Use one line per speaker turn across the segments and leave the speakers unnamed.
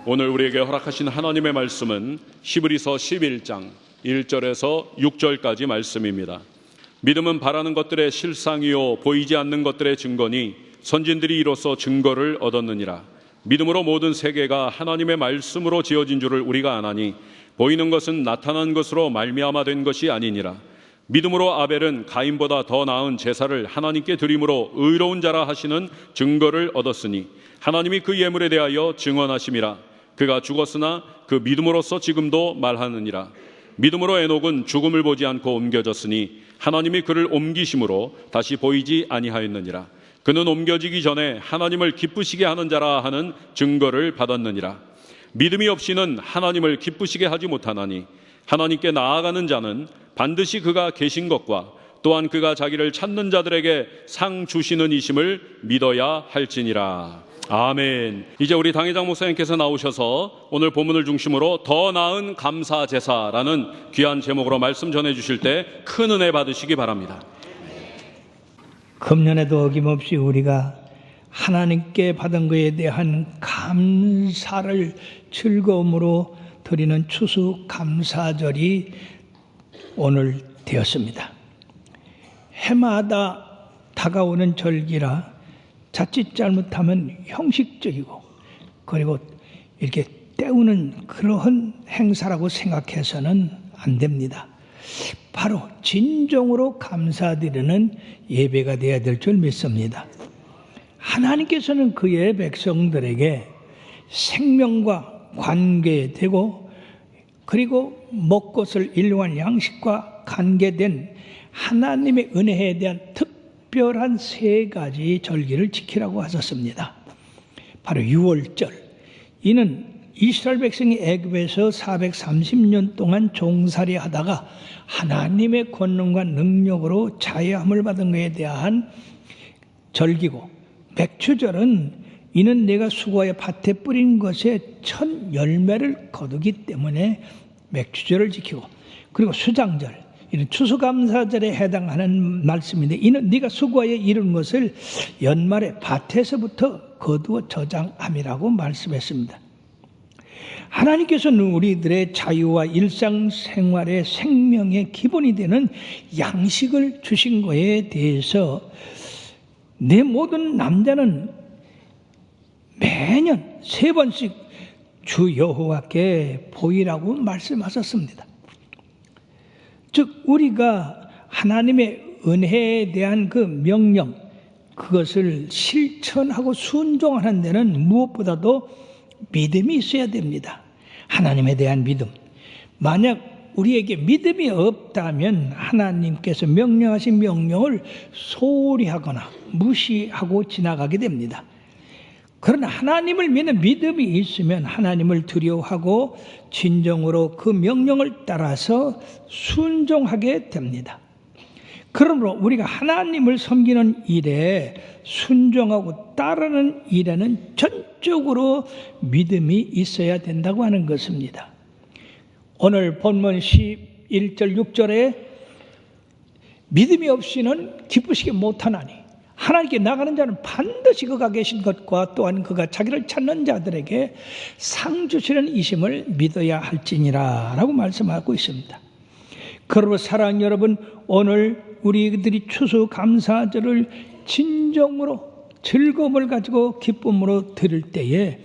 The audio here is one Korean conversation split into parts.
오늘 우리에게 허락하신 하나님의 말씀은 히브리서 11장 1절에서 6절까지 말씀입니다. 믿음은 바라는 것들의 실상이요 보이지 않는 것들의 증거니 선진들이 이로써 증거를 얻었느니라. 믿음으로 모든 세계가 하나님의 말씀으로 지어진 줄을 우리가 아나니 보이는 것은 나타난 것으로 말미암아 된 것이 아니니라. 믿음으로 아벨은 가인보다 더 나은 제사를 하나님께 드림으로 의로운 자라 하시는 증거를 얻었으니 하나님이 그 예물에 대하여 증언하심이라. 그가 죽었으나 그 믿음으로써 지금도 말하느니라. 믿음으로 에녹은 죽음을 보지 않고 옮겨졌으니 하나님이 그를 옮기심으로 다시 보이지 아니하였느니라. 그는 옮겨지기 전에 하나님을 기쁘시게 하는 자라 하는 증거를 받았느니라. 믿음이 없이는 하나님을 기쁘시게 하지 못하나니 하나님께 나아가는 자는 반드시 그가 계신 것과 또한 그가 자기를 찾는 자들에게 상 주시는 이심을 믿어야 할지니라. 아멘. 이제 우리 당회장 목사님께서 나오셔서 오늘 본문을 중심으로 더 나은 감사 제사라는 귀한 제목으로 말씀 전해주실 때 큰 은혜 받으시기 바랍니다.
금년에도 어김없이 우리가 하나님께 받은 것에 대한 감사를 즐거움으로 드리는 추수감사절이 오늘 되었습니다. 해마다 다가오는 절기라 자칫 잘못하면 형식적이고 그리고 이렇게 때우는 그러한 행사라고 생각해서는 안 됩니다. 바로 진정으로 감사드리는 예배가 되어야 될 줄 믿습니다. 하나님께서는 그의 백성들에게 생명과 관계되고 그리고 먹것을 일용할 양식과 관계된 하나님의 은혜에 대한 특별한 세 가지 절기를 지키라고 하셨습니다. 바로 유월절. 이는 이스라엘 백성이 애굽에서 430년 동안 종살이 하다가 하나님의 권능과 능력으로 자유함을 받은 것에 대한 절기고, 맥추절은 이는 내가 수고하여 밭에 뿌린 것에 첫 열매를 거두기 때문에 맥추절을 지키고, 그리고 수장절, 이는 추수감사절에 해당하는 말씀인데 이는 네가 수고하여 이룬 것을 연말에 밭에서부터 거두어 저장함이라고 말씀했습니다. 하나님께서는 우리들의 자유와 일상생활의 생명의 기본이 되는 양식을 주신 것에 대해서 내 모든 남자는 매년 3번씩 주 여호와께 보이라고 말씀하셨습니다. 즉 우리가 하나님의 은혜에 대한 그 명령, 그것을 실천하고 순종하는 데는 무엇보다도 믿음이 있어야 됩니다. 하나님에 대한 믿음. 만약 우리에게 믿음이 없다면 하나님께서 명령하신 명령을 소홀히 하거나 무시하고 지나가게 됩니다. 그러나 하나님을 믿는 믿음이 있으면 하나님을 두려워하고 진정으로 그 명령을 따라서 순종하게 됩니다. 그러므로 우리가 하나님을 섬기는 일에 순종하고 따르는 일에는 전적으로 믿음이 있어야 된다고 하는 것입니다. 오늘 본문 11절 6절에 믿음이 없이는 기쁘시게 못하나니 하나님께 나가는 자는 반드시 그가 계신 것과 또한 그가 자기를 찾는 자들에게 상 주시는 이심을 믿어야 할지니라 라고 말씀하고 있습니다. 그러므로 사랑하는 여러분, 오늘 우리들이 추수감사절을 진정으로 즐거움을 가지고 기쁨으로 드릴 때에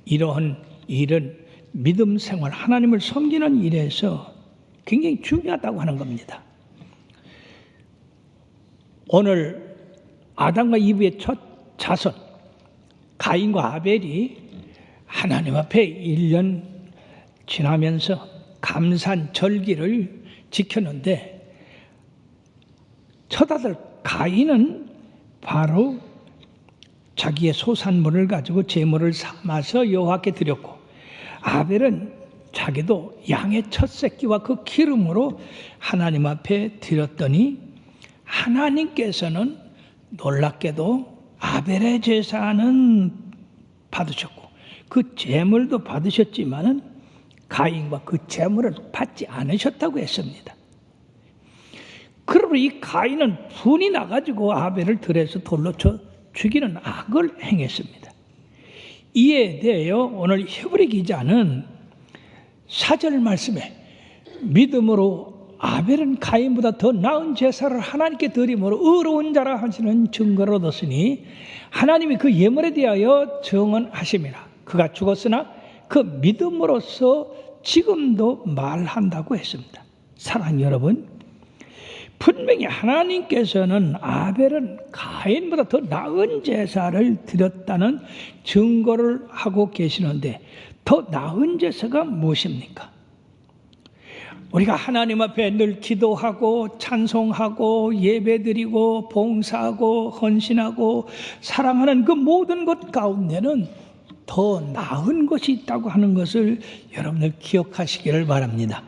이러한 일은 믿음 생활, 하나님을 섬기는 일에서 굉장히 중요하다고 하는 겁니다. 오늘 아담과 이브의 첫 자손 가인과 아벨이 하나님 앞에 1년 지나면서 감산 절기를 지켰는데 첫 아들 가인은 바로 자기의 소산물을 가지고 제물을 삼아서 여호와께 드렸고, 아벨은 자기도 양의 첫 새끼와 그 기름으로 하나님 앞에 드렸더니 하나님께서는 놀랍게도 아벨의 제사는 받으셨고 그 제물도 받으셨지만은 가인과 그 제물을 받지 않으셨다고 했습니다. 그러므로 이 가인은 분이 나가지고 아벨을 들여서 돌로 쳐 죽이는 악을 행했습니다. 이에 대하여 오늘 히브리 기자는 4절 말씀에 믿음으로 아벨은 가인보다 더 나은 제사를 하나님께 드림으로 의로운 자라 하시는 증거를 얻었으니 하나님이 그 예물에 대하여 정언하심이라. 그가 죽었으나 그 믿음으로써 지금도 말한다고 했습니다. 사랑하는 여러분, 분명히 하나님께서는 아벨은 가인보다 더 나은 제사를 드렸다는 증거를 하고 계시는데, 더 나은 제사가 무엇입니까? 우리가 하나님 앞에 늘 기도하고 찬송하고 예배드리고 봉사하고 헌신하고 사랑하는 그 모든 것 가운데는 더 나은 것이 있다고 하는 것을 여러분들 기억하시기를 바랍니다.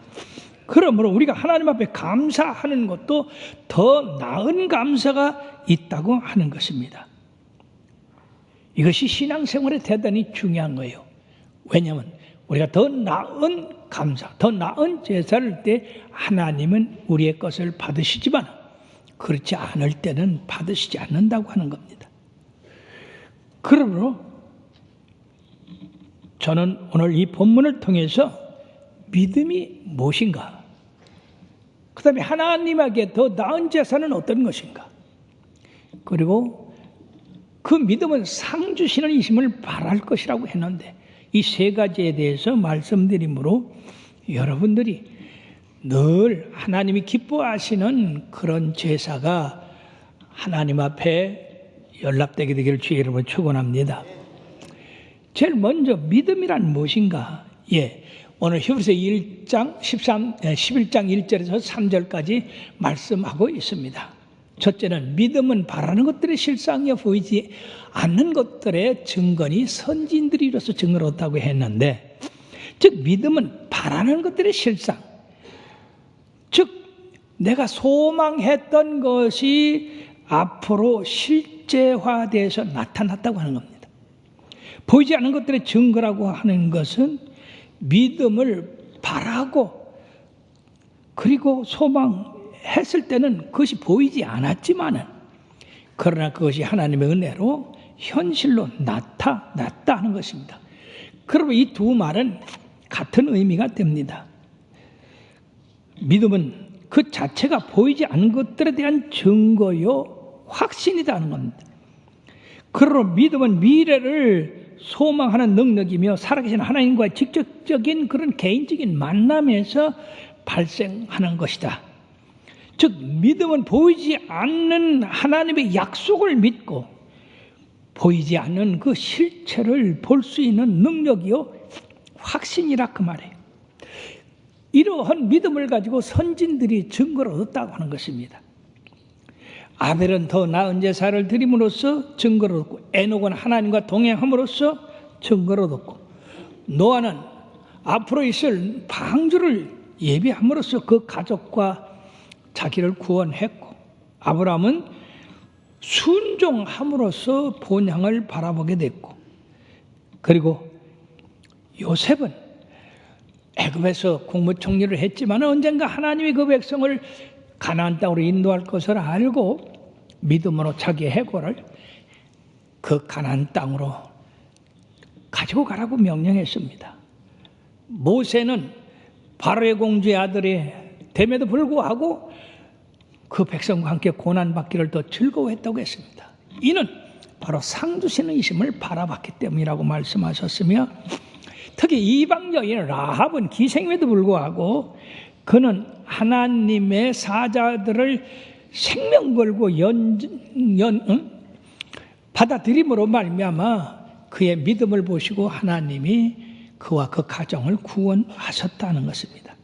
그러므로 우리가 하나님 앞에 감사하는 것도 더 나은 감사가 있다고 하는 것입니다. 이것이 신앙생활에 대단히 중요한 거예요. 왜냐하면 우리가 더 나은 감사, 더 나은 제사를 때 하나님은 우리의 것을 받으시지만 그렇지 않을 때는 받으시지 않는다고 하는 겁니다. 그러므로 저는 오늘 이 본문을 통해서 믿음이 무엇인가, 그 다음에 하나님에게 더 나은 제사는 어떤 것인가, 그리고 그 믿음은 상 주시는 이심을 바랄 것이라고 했는데, 이 세 가지에 대해서 말씀드림으로 여러분들이 늘 하나님이 기뻐하시는 그런 제사가 하나님 앞에 연락되게 되기를 주의 이름으로 축원합니다. 제일 먼저 믿음이란 무엇인가? 오늘 히브리서 11장 1절에서 3절까지 말씀하고 있습니다. 첫째는 믿음은 바라는 것들의 실상이여 보이지 않는 것들의 증거니 선지인들이 이로써 증거를 얻다고 했는데, 즉 믿음은 바라는 것들의 실상, 즉 내가 소망했던 것이 앞으로 실제화돼서 나타났다고 하는 겁니다. 보이지 않는 것들의 증거라고 하는 것은 믿음을 바라고 그리고 소망했을 때는 그것이 보이지 않았지만은, 그러나 그것이 하나님의 은혜로 현실로 나타났다 하는 것입니다. 그러면 이 두 말은 같은 의미가 됩니다. 믿음은 그 자체가 보이지 않는 것들에 대한 증거요 확신이다 하는 겁니다. 그러므로 믿음은 미래를 소망하는 능력이며 살아계신 하나님과의 직접적인 그런 개인적인 만남에서 발생하는 것이다. 즉 믿음은 보이지 않는 하나님의 약속을 믿고 보이지 않는 그 실체를 볼 수 있는 능력이요 확신이라 그 말이에요. 이러한 믿음을 가지고 선진들이 증거를 얻었다고 하는 것입니다. 아벨은 더 나은 제사를 드림으로써 증거를 얻고, 에녹은 하나님과 동행함으로써 증거를 얻고, 노아는 앞으로 있을 방주를 예비함으로써 그 가족과 자기를 구원했고, 아브라함은 순종함으로써 본향을 바라보게 됐고, 그리고 요셉은 애굽에서 국무총리를 했지만 언젠가 하나님이 그 백성을 가나안 땅으로 인도할 것을 알고 믿음으로 자기의 해골을 그 가나안 땅으로 가지고 가라고 명령했습니다. 모세는 바로의 공주의 아들이 됨에도 불구하고 그 백성과 함께 고난받기를 더 즐거워했다고 했습니다. 이는 바로 상 주시는 이심을 바라봤기 때문이라고 말씀하셨으며, 특히 이방 여인 라합은 기생임에도 불구하고 그는 하나님의 사자들을 생명 걸고 받아들임으로 말미암아 그의 믿음을 보시고 하나님이 그와 그 가정을 구원하셨다는 것입니다.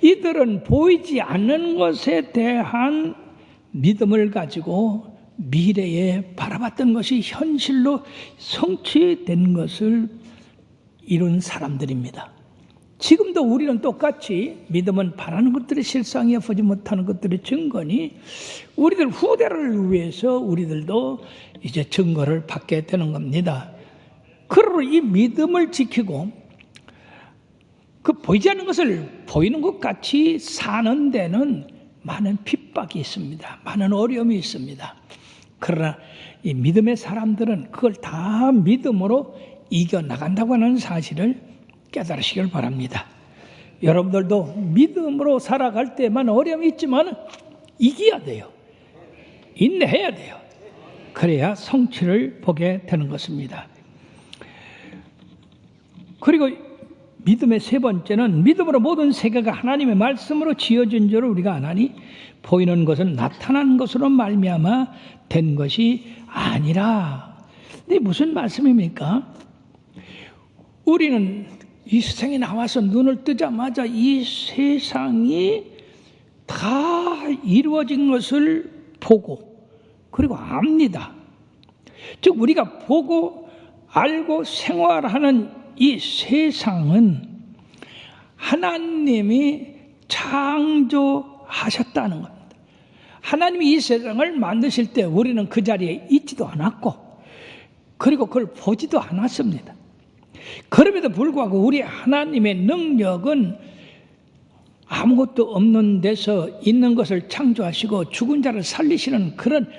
이들은 보이지 않는 것에 대한 믿음을 가지고 미래에 바라봤던 것이 현실로 성취된 것을 이룬 사람들입니다. 지금도 우리는 똑같이 믿음은 바라는 것들의 실상이야 보지 못하는 것들의 증거니, 우리들 후대를 위해서 우리들도 이제 증거를 받게 되는 겁니다. 그러므로 이 믿음을 지키고 그 보이지 않는 것을 보이는 것 같이 사는 데는 많은 핍박이 있습니다. 많은 어려움이 있습니다. 그러나 이 믿음의 사람들은 그걸 다 믿음으로 이겨나간다고 하는 사실을 깨달으시길 바랍니다. 여러분들도 믿음으로 살아갈 때만 어려움이 있지만 이겨야 돼요. 인내해야 돼요. 그래야 성취를 보게 되는 것입니다. 그리고 믿음의 세 번째는 믿음으로 모든 세계가 하나님의 말씀으로 지어진 줄 우리가 아나니 보이는 것은 나타난 것으로 말미암아 된 것이 아니라. 근데 무슨 말씀입니까? 우리는 이 세상에 나와서 눈을 뜨자마자 이 세상이 다 이루어진 것을 보고 그리고 압니다. 즉 우리가 보고 알고 생활하는 이 세상은 하나님이 창조하셨다는 겁니다. 하나님이 이 세상을 만드실 때 우리는 그 자리에 있지도 않았고 그리고 그걸 보지도 않았습니다. 그럼에도 불구하고 우리 하나님의 능력은 아무것도 없는 데서 있는 것을 창조하시고 죽은 자를 살리시는 그런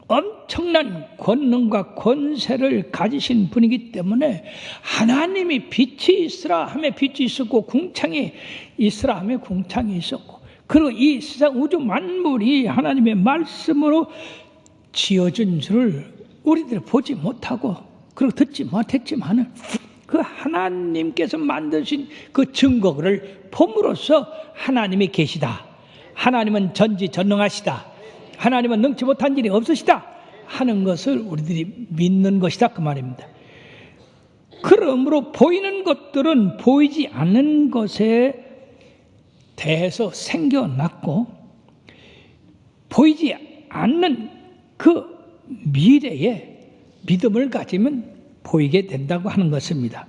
엄청난 권능과 권세를 가지신 분이기 때문에 하나님이 빛이 있으라 하며 빛이 있었고 궁창이 있으라 하며 궁창이 있었고 그리고 이 세상 우주 만물이 하나님의 말씀으로 지어진 줄을 우리들이 보지 못하고 그리고 듣지 못했지만 그 하나님께서 만드신 그 증거를 봄으로써 하나님이 계시다. 하나님은 전지전능하시다. 하나님은 능치 못한 일이 없으시다 하는 것을 우리들이 믿는 것이다 그 말입니다. 그러므로 보이는 것들은 보이지 않는 것에 대해서 생겨났고 보이지 않는 그 미래에 믿음을 가지면 보이게 된다고 하는 것입니다.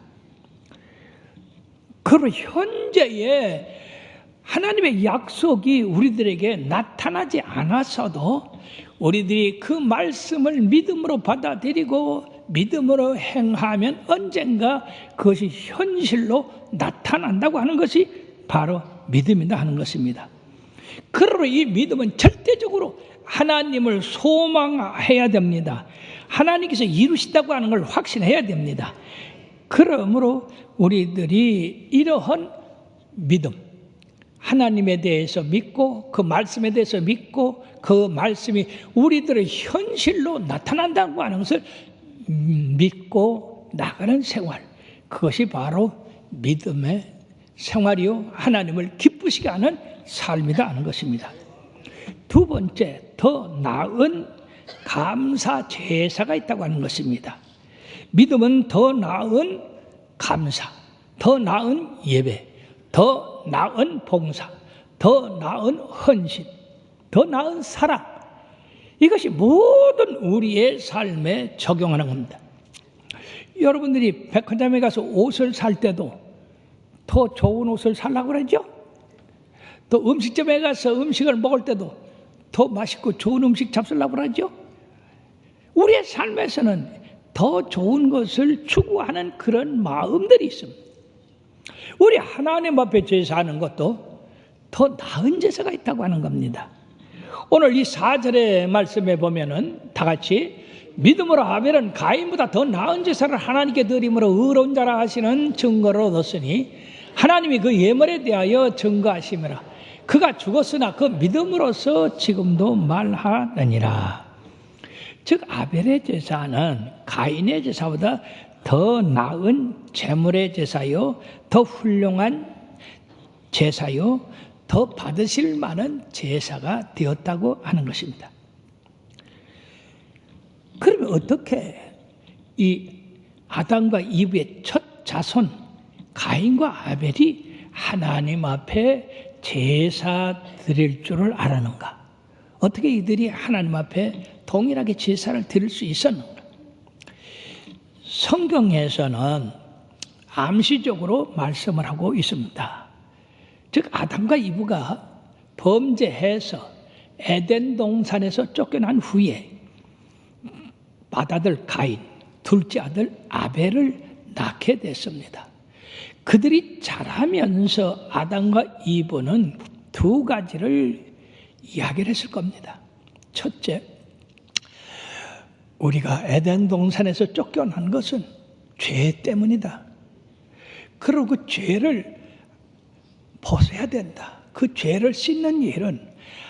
그리고 현재의 하나님의 약속이 우리들에게 나타나지 않았어도 우리들이 그 말씀을 믿음으로 받아들이고 믿음으로 행하면 언젠가 그것이 현실로 나타난다고 하는 것이 바로 믿음이다 하는 것입니다. 그러므로 이 믿음은 절대적으로 하나님을 소망해야 됩니다. 하나님께서 이루시다고 하는 걸 확신해야 됩니다. 그러므로 우리들이 이러한 믿음, 하나님에 대해서 믿고 그 말씀에 대해서 믿고 그 말씀이 우리들의 현실로 나타난다고 하는 것을 믿고 나가는 생활, 그것이 바로 믿음의 생활이요 하나님을 기쁘시게 하는 삶이다 하는 것입니다. 두 번째, 더 나은 감사 제사가 있다고 하는 것입니다. 믿음은 더 나은 감사, 더 나은 예배, 더 나은 봉사, 더 나은 헌신, 더 나은 사랑, 이것이 모든 우리의 삶에 적용하는 겁니다. 여러분들이 백화점에 가서 옷을 살 때도 더 좋은 옷을 살라고 그러죠? 또 음식점에 가서 음식을 먹을 때도 더 맛있고 좋은 음식 잡수려고 그러죠? 우리의 삶에서는 더 좋은 것을 추구하는 그런 마음들이 있습니다. 우리 하나님 앞에 제사하는 것도 더 나은 제사가 있다고 하는 겁니다. 오늘 이 4절의 말씀에 보면은 다 같이 믿음으로 아벨은 가인보다 더 나은 제사를 하나님께 드림으로 의로운 자라 하시는 증거를 얻었으니 하나님이 그 예물에 대하여 증거하시므라. 그가 죽었으나 그 믿음으로서 지금도 말하느니라. 즉 아벨의 제사는 가인의 제사보다 더 나은 제물의 제사요, 더 훌륭한 제사요, 더 받으실 만한 제사가 되었다고 하는 것입니다. 그러면 어떻게 이 아담과 이브의 첫 자손 가인과 아벨이 하나님 앞에 제사 드릴 줄을 알았는가? 어떻게 이들이 하나님 앞에 동일하게 제사를 드릴 수 있었는가? 성경에서는 암시적으로 말씀을 하고 있습니다. 즉 아담과 이브가 범죄해서 에덴 동산에서 쫓겨난 후에 맏아들 가인, 둘째 아들 아벨을 낳게 됐습니다. 그들이 자라면서 아담과 이브는 두 가지를 이야기를 했을 겁니다. 첫째, 우리가 에덴 동산에서 쫓겨난 것은 죄 때문이다. 그리고 그 죄를 벗어야 된다. 그 죄를 씻는 일은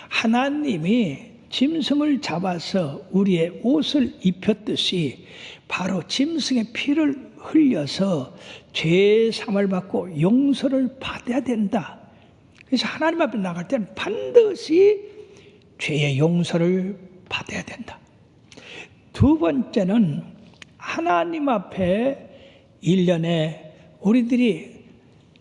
하나님이 짐승을 잡아서 우리의 옷을 입혔듯이 바로 짐승의 피를 흘려서 죄 사함을 받고 용서를 받아야 된다. 그래서 하나님 앞에 나갈 때는 반드시 죄의 용서를 받아야 된다. 두 번째는 하나님 앞에 1년에 우리들이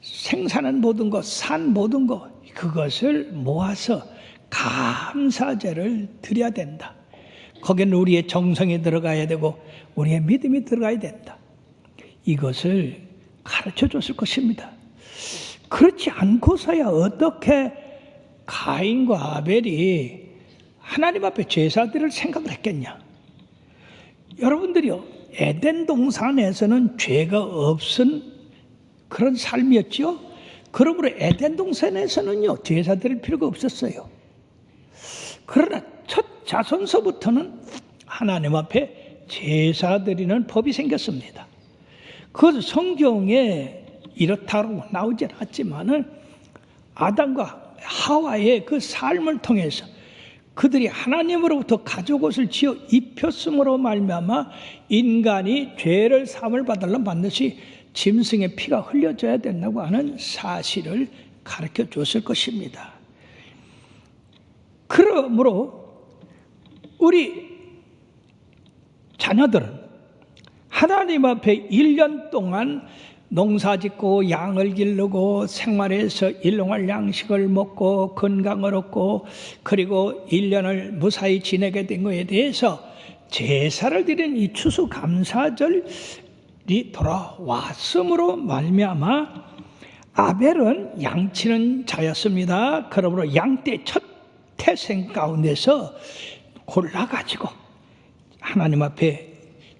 생산한 모든 것, 산 모든 것, 그것을 모아서 감사제를 드려야 된다. 거기는 우리의 정성이 들어가야 되고 우리의 믿음이 들어가야 된다. 이것을 가르쳐 줬을 것입니다. 그렇지 않고서야 어떻게 가인과 아벨이 하나님 앞에 제사드릴 생각을 했겠냐. 여러분들이요, 에덴 동산에서는 죄가 없은 그런 삶이었죠. 그러므로 에덴 동산에서는요, 제사 드릴 필요가 없었어요. 그러나 첫 자손서부터는 하나님 앞에 제사 드리는 법이 생겼습니다. 그것은 성경에 이렇다고 나오진 않지만은 아담과 하와의 그 삶을 통해서 그들이 하나님으로부터 가죽옷을 지어 입혔음으로 말미암아 인간이 죄를 사함을 받으려면 반드시 짐승의 피가 흘려져야 된다고 하는 사실을 가르쳐 줬을 것입니다. 그러므로 우리 자녀들은 하나님 앞에 1년 동안 농사짓고 양을 기르고 생활해서 일용할 양식을 먹고 건강을 얻고 그리고 1년을 무사히 지내게 된 것에 대해서 제사를 드리는 이 추수감사절이 돌아왔음으로 말미암아 아벨은 양치는 자였습니다. 그러므로 양떼 첫 태생 가운데서 골라가지고 하나님 앞에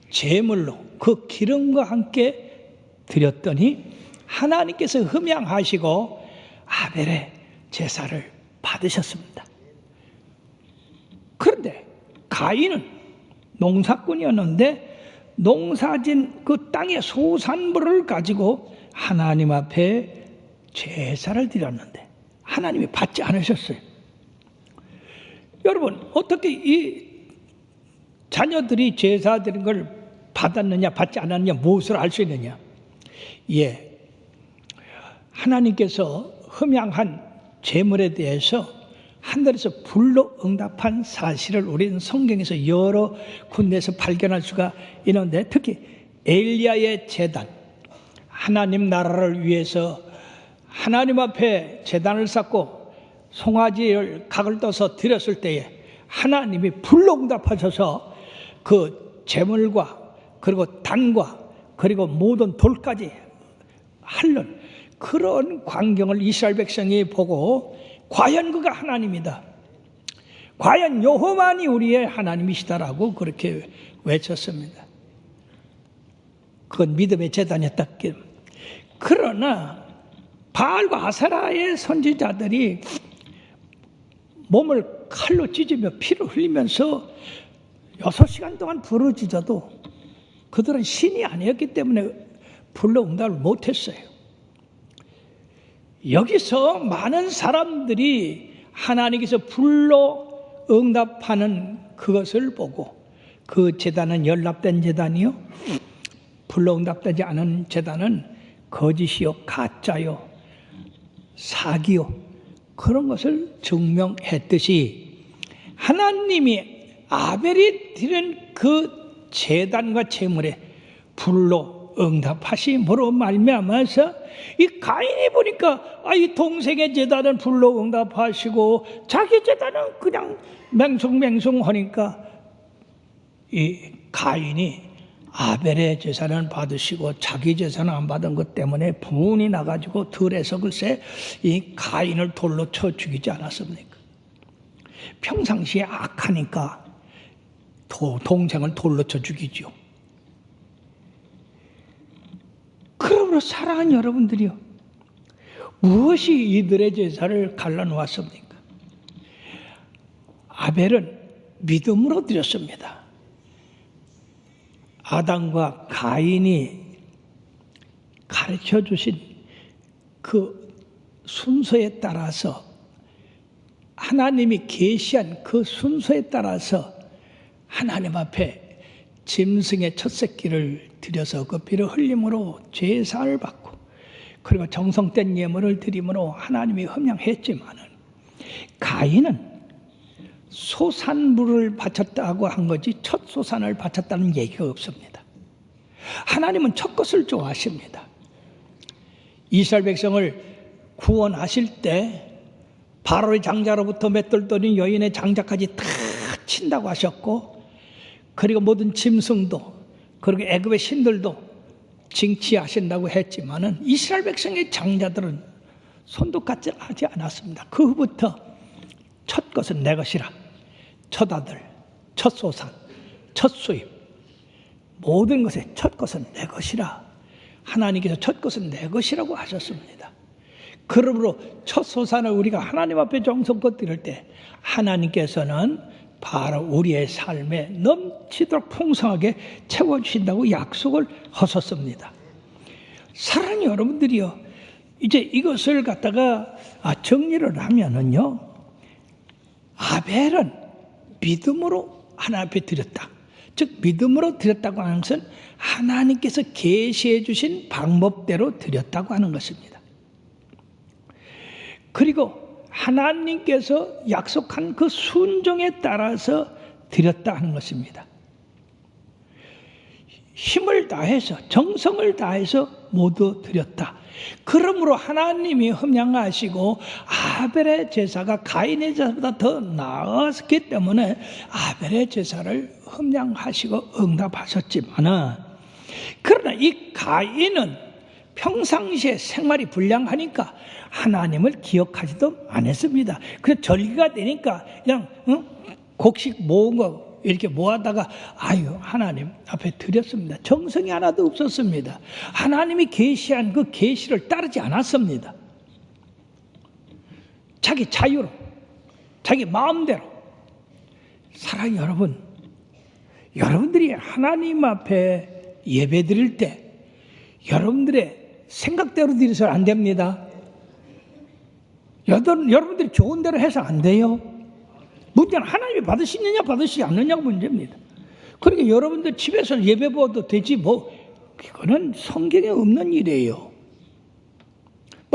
제물로 그 기름과 함께 드렸더니 하나님께서 흠양하시고 아벨의 제사를 받으셨습니다. 그런데 가인은 농사꾼이었는데 농사진 그 땅의 소산물을 가지고 하나님 앞에 제사를 드렸는데 하나님이 받지 않으셨어요. 여러분, 어떻게 이 자녀들이 제사 드린 걸 받았느냐 받지 않았느냐 무엇을 알 수 있느냐? 예, 하나님께서 흠양한 제물에 대해서 하늘에서 불로 응답한 사실을 우리는 성경에서 여러 군데에서 발견할 수가 있는데, 특히 엘리야의 제단, 하나님 나라를 위해서 하나님 앞에 제단을 쌓고 송아지를 각을 떠서 드렸을 때에 하나님이 불로 응답하셔서 그 제물과 그리고 단과 그리고 모든 돌까지 핥는 그런 광경을 이스라엘 백성이 보고 과연 그가 하나님이다, 과연 여호와만이 우리의 하나님이시다라고 그렇게 외쳤습니다. 그건 믿음의 제단이었다. 그러나 바알과 아세라의 선지자들이 몸을 칼로 찢으며 피를 흘리면서 6시간 동안 부르짖어도 그들은 신이 아니었기 때문에 불로 응답을 못했어요. 여기서 많은 사람들이 하나님께서 불로 응답하는 그것을 보고 그 제단은 연락된 제단이요, 불로 응답되지 않은 제단은 거짓이요, 가짜요, 사기요, 그런 것을 증명했듯이 하나님이 아벨이 드린 그 제단과 제물에 불로 응답하심으로 말미암아서 이 가인이 보니까 이 동생의 제단은 불로 응답하시고 자기 제단은 그냥 맹숭맹숭하니까 이 가인이 아벨의 제사는 받으시고 자기 제사는 안 받은 것 때문에 분이 나가지고 들에서 글쎄 이 가인을 돌로 쳐 죽이지 않았습니까? 평상시에 악하니까 동생을 돌로 쳐 죽이죠. 그러므로 사랑하는 여러분들이요, 무엇이 이들의 제사를 갈라놓았습니까? 아벨은 믿음으로 드렸습니다. 아담과 가인이 가르쳐 주신 그 순서에 따라서, 하나님이 계시한 그 순서에 따라서 하나님 앞에 짐승의 첫 새끼를 드려서 그 피를 흘림으로 제사를 받고, 그리고 정성된 예물을 드림으로 하나님이 흠양했지만은, 가인은 소산물을 바쳤다고 한 거지 첫 소산을 바쳤다는 얘기가 없습니다. 하나님은 첫 것을 좋아하십니다. 이스라엘 백성을 구원하실 때 바로의 장자로부터 맷돌더니 여인의 장자까지 다 친다고 하셨고, 그리고 모든 짐승도, 그리고 애굽의 신들도 징치하신다고 했지만은 이스라엘 백성의 장자들은 손도 까지 하지 않았습니다. 그 후부터 첫 것은 내 것이라, 첫 아들, 첫 소산, 첫 수입, 모든 것의 첫 것은 내 것이라, 하나님께서 첫 것은 내 것이라고 하셨습니다. 그러므로 첫 소산을 우리가 하나님 앞에 정성껏 드릴 때 하나님께서는 바로 우리의 삶에 넘치도록 풍성하게 채워주신다고 약속을 하셨습니다. 사랑하는 여러분들이요, 이제 이것을 갖다가 정리를 하면은요, 아벨은 믿음으로 하나님 앞에 드렸다. 즉 믿음으로 드렸다고 하는 것은 하나님께서 계시해 주신 방법대로 드렸다고 하는 것입니다. 그리고 하나님께서 약속한 그 순종에 따라서 드렸다 하는 것입니다. 힘을 다해서, 정성을 다해서 모두 드렸다. 그러므로 하나님이 흠양하시고 아벨의 제사가 가인의 제사보다 더 나았기 때문에 아벨의 제사를 흠양하시고 응답하셨지만은, 그러나 이 가인은 평상시에 생활이 불량하니까 하나님을 기억하지도 않았습니다. 그래서 절기가 되니까 그냥 곡식 모은 거 이렇게 모아다가 하나님 앞에 드렸습니다. 정성이 하나도 없었습니다. 하나님이 계시한 그 계시를 따르지 않았습니다. 자기 자유로, 자기 마음대로. 사랑하는 여러분, 여러분들이 하나님 앞에 예배 드릴 때 여러분들의 생각대로 드려서는 안 됩니다. 여러분들이 좋은 대로 해서 안 돼요. 문제는 하나님이 받으시느냐 받으시지 않느냐가 문제입니다. 그러니까 여러분들 집에서 예배 보아도 되지 그거는 성경에 없는 일이에요.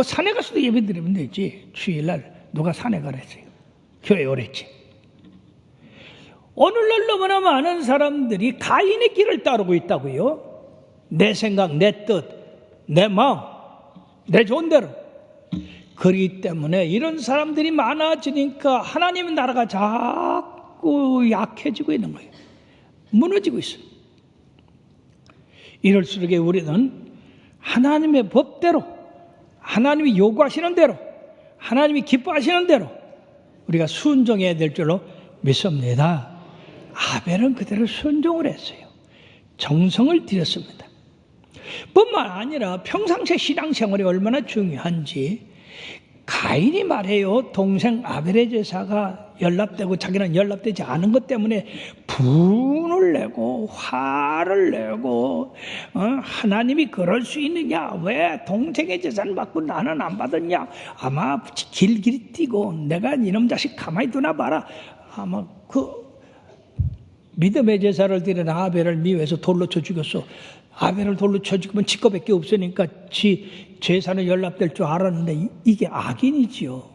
산에 가서도 예배 드리면 되지. 주일날 누가 산에 가랬어요? 교회에 오랬지. 오늘날 너무나 많은 사람들이 가인의 길을 따르고 있다고요. 내 생각, 내 뜻, 내 마음, 내 좋은 대로. 그렇기 때문에 이런 사람들이 많아지니까 하나님의 나라가 자꾸 약해지고 있는 거예요. 무너지고 있어요. 이럴수록 우리는 하나님의 법대로, 하나님이 요구하시는 대로, 하나님이 기뻐하시는 대로 우리가 순종해야 될 줄로 믿습니다. 아벨은 그대로 순종을 했어요. 정성을 들였습니다. 뿐만 아니라 평상시에 신앙생활이 얼마나 중요한지 가인이 말해요. 동생 아벨의 제사가 연락되고 자기는 연락되지 않은 것 때문에 분을 내고 화를 내고 하나님이 그럴 수 있느냐, 왜 동생의 제사는 받고 나는 안 받았냐, 아마 길길이 뛰고 내가 이놈 자식 가만히 두나 봐라, 아마 그 믿음의 제사를 드린 아벨을 미워해서 돌로 쳐 죽였어. 아벨을 돌로 쳐 죽으면 지 거밖에 없으니까 지 제사는 연락될 줄 알았는데 이게 악인이지요.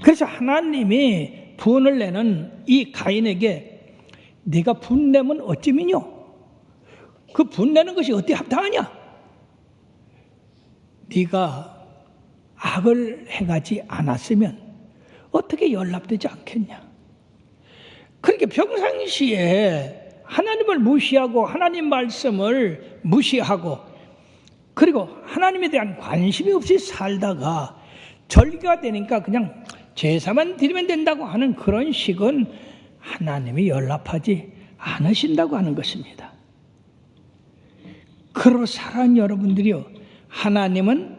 그래서 하나님이 분을 내는 이 가인에게 네가 분 내면 어찌미뇨? 그 분 내는 것이 어떻게 합당하냐? 네가 악을 행하지 않았으면 어떻게 연락되지 않겠냐? 그렇게 평상시에 하나님을 무시하고 하나님 말씀을 무시하고 그리고 하나님에 대한 관심이 없이 살다가 절기가 되니까 그냥 제사만 드리면 된다고 하는 그런 식은 하나님이 연락하지 않으신다고 하는 것입니다. 그러므로 사랑하는 여러분들이요, 하나님은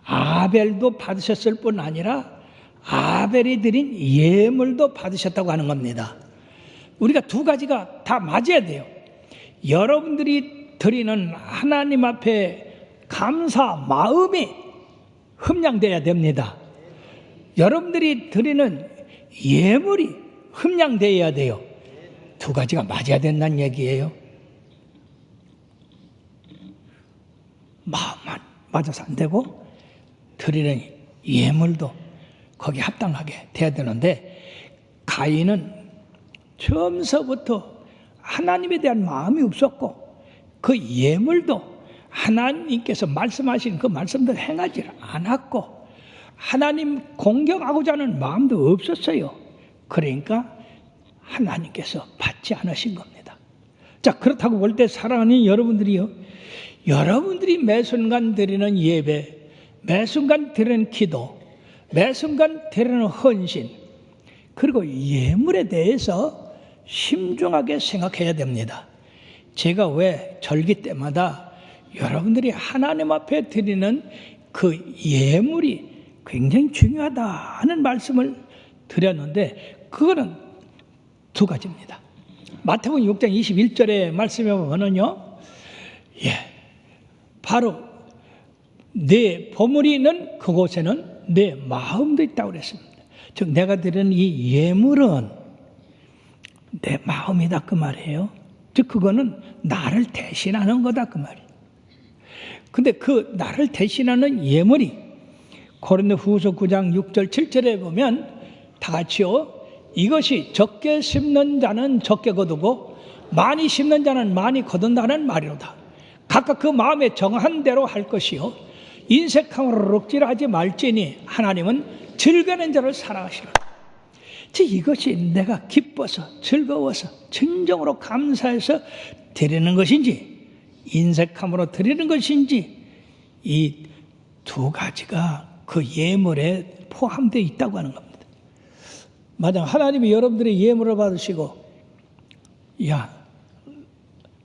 아벨도 받으셨을 뿐 아니라 아벨이 드린 예물도 받으셨다고 하는 겁니다. 우리가 두 가지가 다 맞아야 돼요. 여러분들이 드리는 하나님 앞에 감사 마음이 흠량돼야 됩니다. 여러분들이 드리는 예물이 흠량돼야 돼요. 두 가지가 맞아야 된다는 얘기예요. 마음만 맞아서 안 되고 드리는 예물도 거기에 합당하게 돼야 되는데, 가인은 처음서부터 하나님에 대한 마음이 없었고 그 예물도 하나님께서 말씀하신 그 말씀대로 행하지 않았고 하나님 공경하고자 하는 마음도 없었어요. 그러니까 하나님께서 받지 않으신 겁니다. 자, 그렇다고 볼 때 사랑하는 여러분들이요, 여러분들이 매 순간 드리는 예배, 매 순간 드리는 기도, 매 순간 드리는 헌신, 그리고 예물에 대해서 심중하게 생각해야 됩니다. 제가 왜 절기 때마다 여러분들이 하나님 앞에 드리는 그 예물이 굉장히 중요하다는 말씀을 드렸는데, 그거는 두 가지입니다. 마태복음 6장 21절의 말씀에 보면은요, 바로 내 보물이 있는 그곳에는 내 마음도 있다고 그랬습니다. 즉 내가 드리는 이 예물은 내 마음이다 그 말이에요. 즉 그거는 나를 대신하는 거다 그 말이에요. 근데 그 나를 대신하는 예물이 고린도후서 9장 6절 7절에 보면 다 같이요, 이것이 적게 심는 자는 적게 거두고 많이 심는 자는 많이 거둔다는 말이로다. 각각 그 마음에 정한 대로 할 것이요 인색함으로 럭질하지 말지니 하나님은 즐거는 자를 사랑하시라. 즉 이것이 내가 기뻐서 즐거워서 진정으로 감사해서 드리는 것인지 인색함으로 드리는 것인지, 이 두 가지가 그 예물에 포함되어 있다고 하는 겁니다. 만약 하나님이 여러분들의 예물을 받으시고, 야,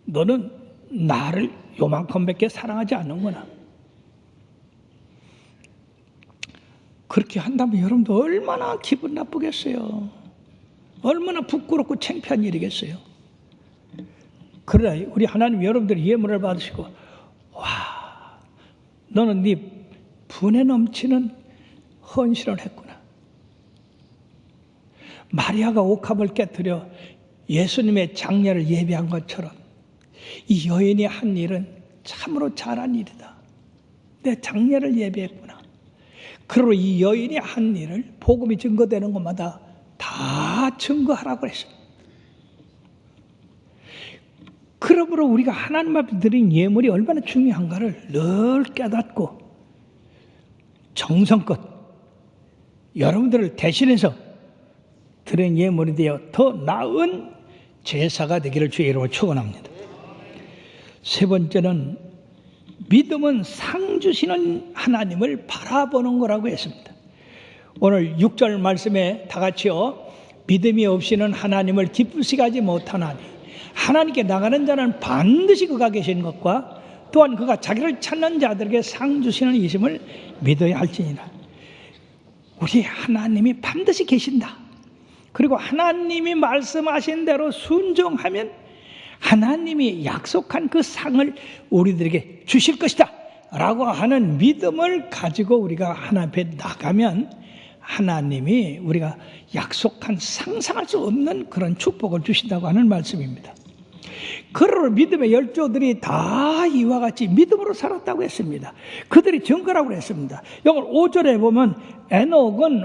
너는 나를 요만큼밖에 사랑하지 않는구나, 그렇게 한다면 여러분도 얼마나 기분 나쁘겠어요. 얼마나 부끄럽고 창피한 일이겠어요. 그러나 우리 하나님 여러분들이 예물을 받으시고, 와, 너는 네 분에 넘치는 헌신을 했구나. 마리아가 옥합을 깨뜨려 예수님의 장례를 예비한 것처럼 이 여인이 한 일은 참으로 잘한 일이다. 내 장례를 예비했구나. 그리고 이 여인이 한 일을 복음이 증거되는 것마다 다 증거하라고 했습니다. 그러므로 우리가 하나님 앞에 드린 예물이 얼마나 중요한가를 늘 깨닫고 정성껏 여러분들을 대신해서 드린 예물이 되어 더 나은 제사가 되기를 주의 이름으로 축원합니다. 세 번째는 믿음은 상 주시는 하나님을 바라보는 거라고 했습니다. 오늘 6절 말씀에 다 같이요, 믿음이 없이는 하나님을 기쁘시게 하지 못하나니 하나님께 나가는 자는 반드시 그가 계신 것과 또한 그가 자기를 찾는 자들에게 상 주시는 이심을 믿어야 할지니라. 우리 하나님이 반드시 계신다. 그리고 하나님이 말씀하신 대로 순종하면 하나님이 약속한 그 상을 우리들에게 주실 것이다 라고 하는 믿음을 가지고 우리가 하나님 앞에 나가면 하나님이 우리가 약속한 상상할 수 없는 그런 축복을 주신다고 하는 말씀입니다. 그러므로 믿음의 열조들이 다 이와 같이 믿음으로 살았다고 했습니다. 그들이 증거라고 했습니다. 여기 5절에 보면 에녹은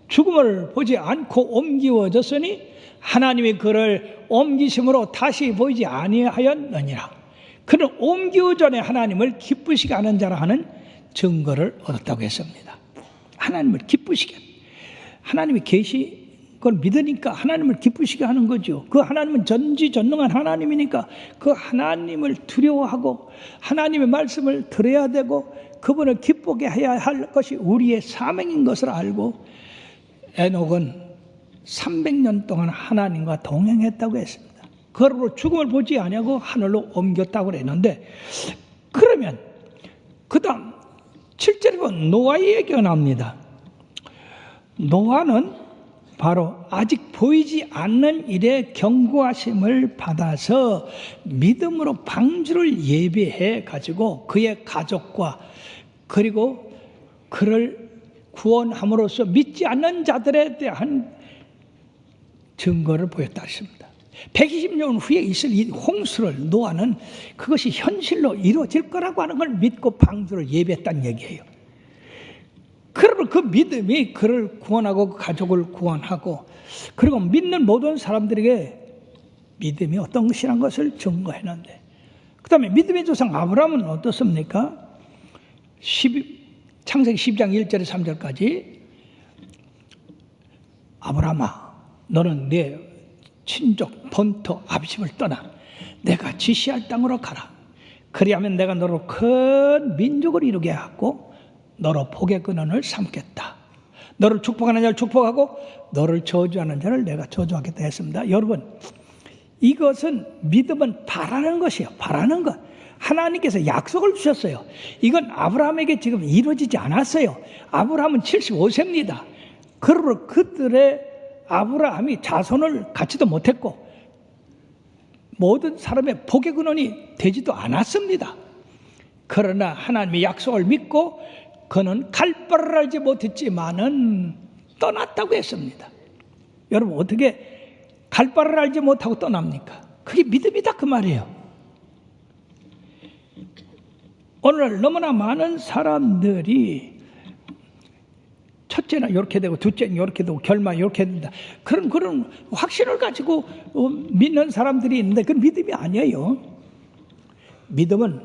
죽음을 보지 않고 옮기워졌으니 하나님이 그를 옮기심으로 다시 보이지 아니하였느니라. 그는 옮기기 전에 하나님을 기쁘시게 하는 자라 하는 증거를 얻었다고 했습니다. 하나님을 기쁘시게, 하나님이 계시 그걸 믿으니까 하나님을 기쁘시게 하는 거죠. 그 하나님은 전지전능한 하나님이니까 그 하나님을 두려워하고 하나님의 말씀을 들어야 되고 그분을 기쁘게 해야 할 것이 우리의 사명인 것을 알고 에녹은 300년 동안 하나님과 동행했다고 했습니다. 그러므로 죽음을 보지 아니하고 하늘로 옮겼다고 그랬는데, 그러면 그 다음 7절에 보면 노아의 얘기가 나옵니다. 노아는 바로 아직 보이지 않는 일에 경고하심을 받아서 믿음으로 방주를 예비해 가지고 그의 가족과 그리고 그를 구원함으로써 믿지 않는 자들에 대한 증거를 보였다 했습니다. 120년 후에 있을 이 홍수를 노아는 그것이 현실로 이루어질 거라고 하는 걸 믿고 방주를 예비했다는 얘기예요. 그러면 그 믿음이 그를 구원하고 그 가족을 구원하고 그리고 믿는 모든 사람들에게 믿음이 어떤 것이라는 것을 증거했는데, 그 다음에 믿음의 조상 아브라함은 어떻습니까? 창세기 12장 1절에 3절까지 아브라함아 너는 내 친족 본토 아비집을 떠나 내가 지시할 땅으로 가라. 그리하면 내가 너로 큰 민족을 이루게 하고 너로 복의 근원을 삼겠다. 너를 축복하는 자를 축복하고 너를 저주하는 자를 내가 저주하겠다 했습니다. 여러분, 이것은 믿음은 바라는 것이에요. 바라는 것. 하나님께서 약속을 주셨어요. 이건 아브라함에게 지금 이루어지지 않았어요. 아브라함은 75세입니다. 그러므로 그들의 아브라함이 자손을 갖지도 못했고 모든 사람의 복의 근원이 되지도 않았습니다. 그러나 하나님의 약속을 믿고 그는 갈 바를 알지 못했지만은 떠났다고 했습니다. 여러분, 어떻게 갈 바를 알지 못하고 떠납니까? 그게 믿음이다 그 말이에요. 오늘날 너무나 많은 사람들이 첫째는 이렇게 되고 둘째는 이렇게 되고 결말이 이렇게 된다, 그런 확신을 가지고 믿는 사람들이 있는데 그건 믿음이 아니에요. 믿음은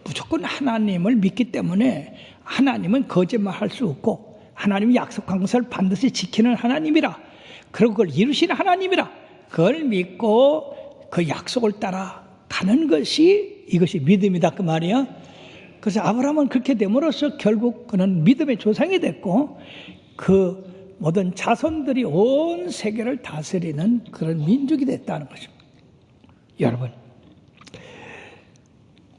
무조건 하나님을 믿기 때문에 하나님은 거짓말할 수 없고 하나님이 약속한 것을 반드시 지키는 하나님이라, 그리고 그걸 이루시는 하나님이라 그걸 믿고 그 약속을 따라 가는 것이 이것이 믿음이다 그 말이야. 그래서 아브라함은 그렇게 됨으로써 결국 그는 믿음의 조상이 됐고 그 모든 자손들이 온 세계를 다스리는 그런 민족이 됐다는 것입니다. 여러분,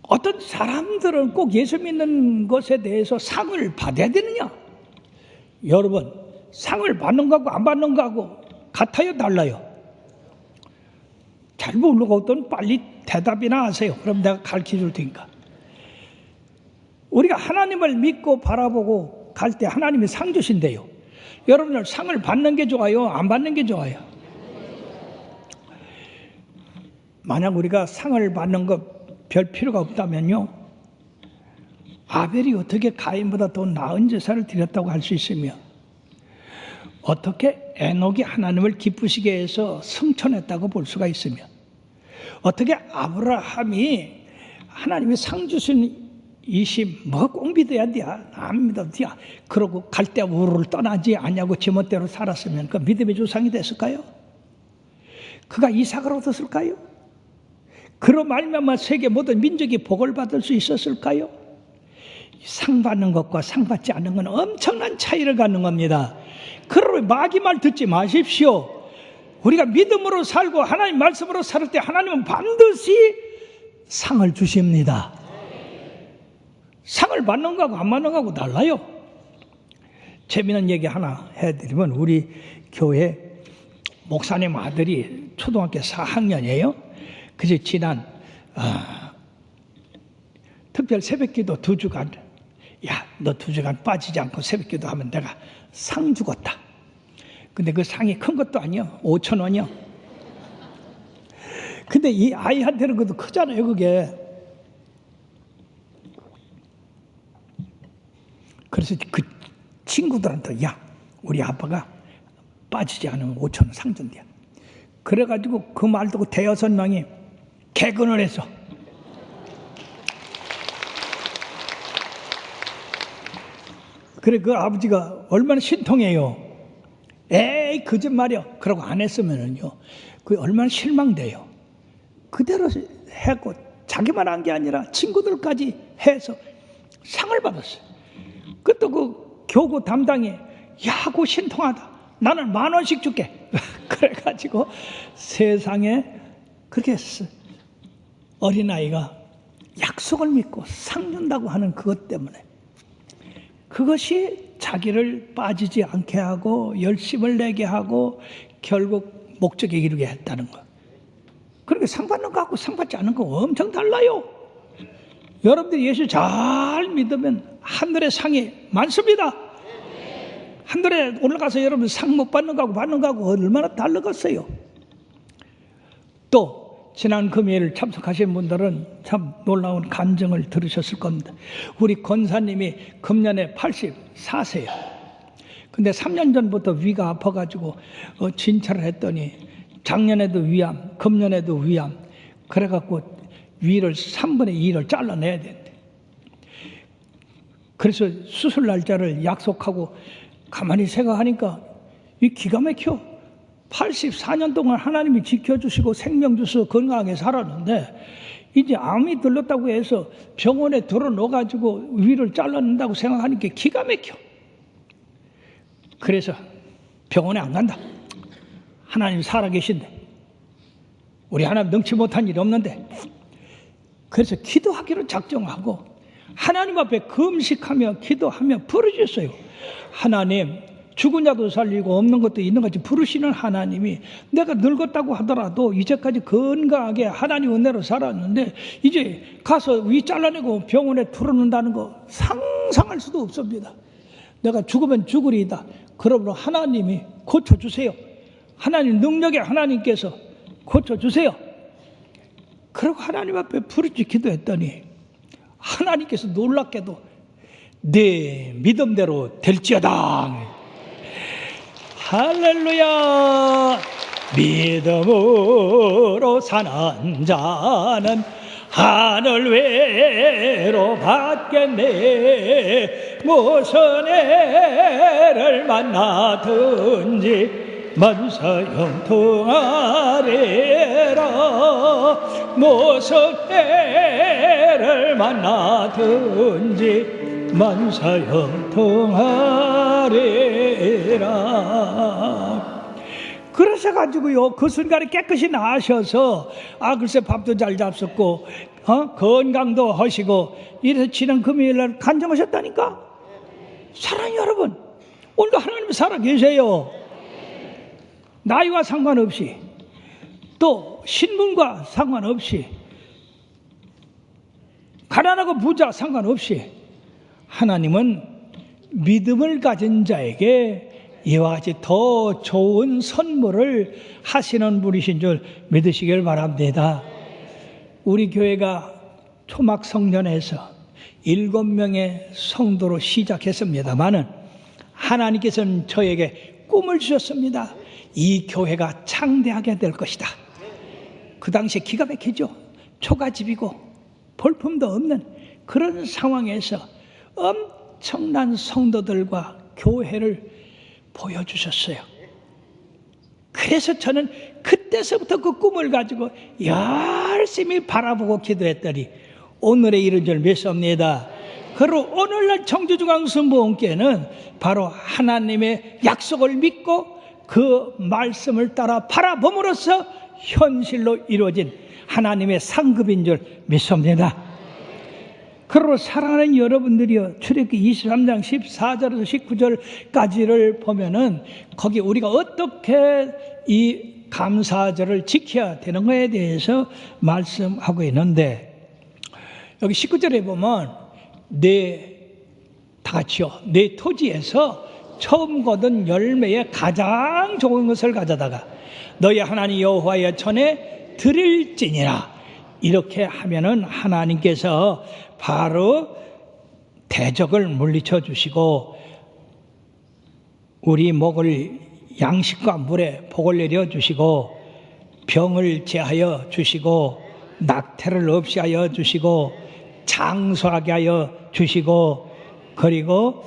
어떤 사람들은 꼭 예수 믿는 것에 대해서 상을 받아야 되느냐? 여러분, 상을 받는 거하고 안 받는 거하고 같아요, 달라요? 잘 모르거든 빨리 대답이나 하세요. 그럼 내가 가르쳐 줄 테니까. 우리가 하나님을 믿고 바라보고 갈 때 하나님이 상 주신대요. 여러분들 상을 받는 게 좋아요? 안 받는 게 좋아요? 만약 우리가 상을 받는 거 별 필요가 없다면요, 아벨이 어떻게 가인보다 더 나은 제사를 드렸다고 할 수 있으며 어떻게 에녹이 하나님을 기쁘시게 해서 승천했다고 볼 수가 있으며 어떻게 아브라함이 하나님이 상 주신 이심 뭐 꼭 믿어야 돼? 안 믿어도 돼? 그러고 갈대 우르를 떠나지 않냐고 제멋대로 살았으면 그 믿음의 조상이 됐을까요? 그가 이삭을 얻었을까요? 그로 말미암아 세계 모든 민족이 복을 받을 수 있었을까요? 상 받는 것과 상 받지 않는 건 엄청난 차이를 갖는 겁니다. 그러므로 마귀 말 듣지 마십시오. 우리가 믿음으로 살고 하나님 말씀으로 살 때 하나님은 반드시 상을 주십니다. 상을 받는 거하고 안 받는 거하고 달라요. 재미있는 얘기 하나 해드리면, 우리 교회 목사님 아들이 초등학교 4학년이에요. 그래서 지난 특별 새벽기도 2주간, 야, 너 2주간 빠지지 않고 새벽기도 하면 내가 상 주겠다. 근데 그 상이 큰 것도 아니야. 5,000원이요. 근데 이 아이한테는 그것도 크잖아요, 그게. 그래서 그 친구들한테, 야, 우리 아빠가 빠지지 않으면 5,000원 상 준대요. 그래가지고 그 말 듣고 대여섯 명이 개근을 해서 그래, 그 아버지가 얼마나 신통해요. 에이, 거짓말이요. 그러고 안 했으면은요, 그 얼마나 실망돼요. 그대로 했고 자기만 한 게 아니라 친구들까지 해서 상을 받았어요. 그때 그 교구 담당이, 야, 그거 신통하다. 나는 10,000원씩 줄게. 그래가지고 세상에 그렇게 어린아이가 약속을 믿고 상 준다고 하는 그것 때문에 그것이 자기를 빠지지 않게 하고 열심을 내게 하고 결국 목적에 이르게 했다는 것. 그러니까 상 받는 거하고 상 받지 않는 거 엄청 달라요. 여러분들이 예수 잘 믿으면 하늘의 상이 많습니다. 하늘에 올라가서 여러분 상 못 받는 거하고 받는 거하고 얼마나 다르겠어요. 또 지난 금요일 참석하신 분들은 참 놀라운 간증을 들으셨을 겁니다. 우리 권사님이 금년에 84세예요. 근데 3년 전부터 위가 아파가지고 진찰을 했더니 작년에도 위암, 금년에도 위암, 그래갖고 위를 3분의 2를 잘라내야 된대. 그래서 수술 날짜를 약속하고 가만히 생각하니까 이 기가 막혀. 84년 동안 하나님이 지켜주시고 생명 주셔서 건강하게 살았는데 이제 암이 들렀다고 해서 병원에 들어넣어가지고 위를 잘라낸다고 생각하니까 기가 막혀. 그래서 병원에 안 간다. 하나님 살아계신데 우리 하나님 능치 못한 일이 없는데, 그래서 기도하기로 작정하고 하나님 앞에 금식하며 기도하며 부르셨어요. 하나님, 죽은 자도 살리고 없는 것도 있는 같이 부르시는 하나님이 내가 늙었다고 하더라도 이제까지 건강하게 하나님 은혜로 살았는데 이제 가서 위 잘라내고 병원에 들어놓는다는 거 상상할 수도 없습니다. 내가 죽으면 죽으리이다. 그러므로 하나님이 고쳐주세요. 하나님 능력의 하나님께서 고쳐주세요. 그러고 하나님 앞에 부르짖 기도했더니 하나님께서 놀랍게도 네 믿음대로 될지어다. 할렐루야. 믿음으로 사는 자는 하늘 외로 받겠네. 무슨 애를 만나든지 만사 형통하리라. 무슨 애를 만나든지 만사 형통하리라. 그러셔 가지고요, 그 순간에 깨끗이 나으셔서 글쎄 밥도 잘 잡섰고 건강도 하시고 이래서 지난 금요일날 간증하셨다니까. 사랑하는 여러분, 오늘도 하나님 살아 계세요. 나이와 상관없이, 또 신분과 상관없이, 가난하고 부자 상관없이 하나님은 믿음을 가진 자에게 이와 같이 더 좋은 선물을 하시는 분이신 줄 믿으시길 바랍니다. 우리 교회가 초막 성전에서 7명의 성도로 시작했습니다마는 하나님께서는 저에게 꿈을 주셨습니다. 이 교회가 창대하게 될 것이다. 그 당시에 기가 막히죠. 초가집이고 볼품도 없는 그런 상황에서 엄청난 성도들과 교회를 보여주셨어요. 그래서 저는 그때서부터 그 꿈을 가지고 열심히 바라보고 기도했더니 오늘의 이른 줄 믿습니다. 그리고 오늘날 청주중앙선보원교회는 바로 하나님의 약속을 믿고 그 말씀을 따라 바라봄으로써 현실로 이루어진 하나님의 상급인 줄 믿습니다. 그러므로 사랑하는 여러분들이요, 출애굽기 23장 14절에서 19절까지를 보면은 거기 우리가 어떻게 이 감사절을 지켜야 되는 것에 대해서 말씀하고 있는데, 여기 19절에 보면 다 같이요, 내 토지에서 처음 거둔 열매의 가장 좋은 것을 가져다가 너희 하나님 여호와의 전에 드릴지니라. 이렇게 하면은 하나님께서 바로 대적을 물리쳐 주시고 우리 목을 양식과 물에 복을 내려 주시고 병을 제하여 주시고 낙태를 없이 하여 주시고 장수하게 하여 주시고, 그리고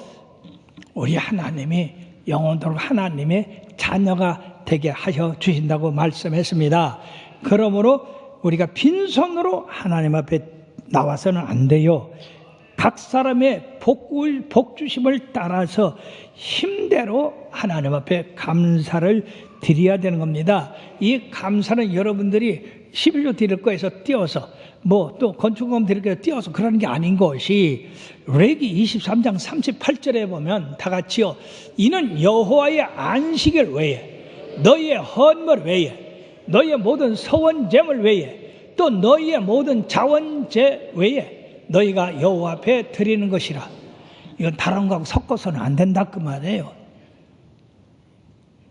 우리 하나님이 영원토록 하나님의 자녀가 되게 하여 주신다고 말씀했습니다. 그러므로 우리가 빈손으로 하나님 앞에 나와서는 안 돼요. 각 사람의 복주심을 따라서 힘대로 하나님 앞에 감사를 드려야 되는 겁니다. 이 감사는 여러분들이 11조 드릴 거에서 띄워서 뭐 또 건축금 드릴 거에서 띄워서 그러는 게 아닌 것이 레위기 23장 38절에 보면 다 같이요. 이는 여호와의 안식일 외에 너희의 헌물 외에 너희의 모든 서원제물 외에 또 너희의 모든 자원제 외에 너희가 여호와 앞에 드리는 것이라. 이건 다른 거하고 섞어서는 안 된다 그 말이에요.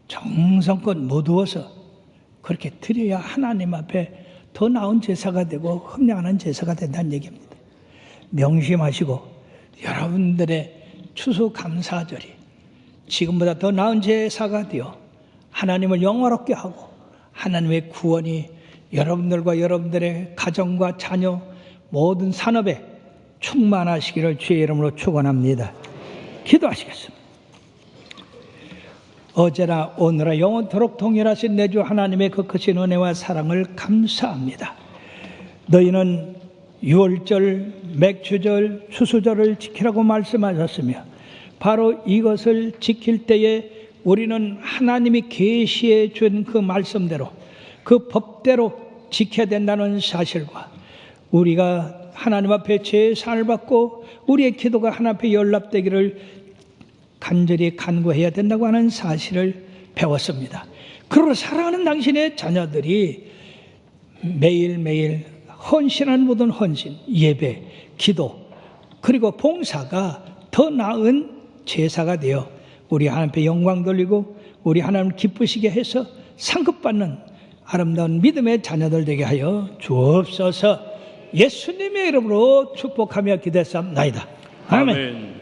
정성껏 모두어서 그렇게 드려야 하나님 앞에 더 나은 제사가 되고 흠량하는 제사가 된다는 얘기입니다. 명심하시고 여러분들의 추수감사절이 지금보다 더 나은 제사가 되어 하나님을 영화롭게 하고 하나님의 구원이 여러분들과 여러분들의 가정과 자녀 모든 산업에 충만하시기를 주의 이름으로 축원합니다. 기도하시겠습니다. 어제나 오늘나 영원토록 동일하신 내 주 하나님의 그 크신 은혜와 사랑을 감사합니다. 너희는 유월절, 맥주절, 추수절을 지키라고 말씀하셨으며 바로 이것을 지킬 때에 우리는 하나님이 계시해 준 그 말씀대로 그 법대로 지켜야 된다는 사실과 우리가 하나님 앞에 제사를 받고 우리의 기도가 하나님 앞에 연락되기를 간절히 간구해야 된다고 하는 사실을 배웠습니다. 그러고 사랑하는 당신의 자녀들이 매일매일 헌신한 모든 헌신, 예배, 기도 그리고 봉사가 더 나은 제사가 되어 우리 하나님 앞에 영광 돌리고 우리 하나님 기쁘시게 해서 상급받는 아름다운 믿음의 자녀들 되게 하여 주옵소서. 예수님의 이름으로 축복하며 기도했사옵나이다. 아멘.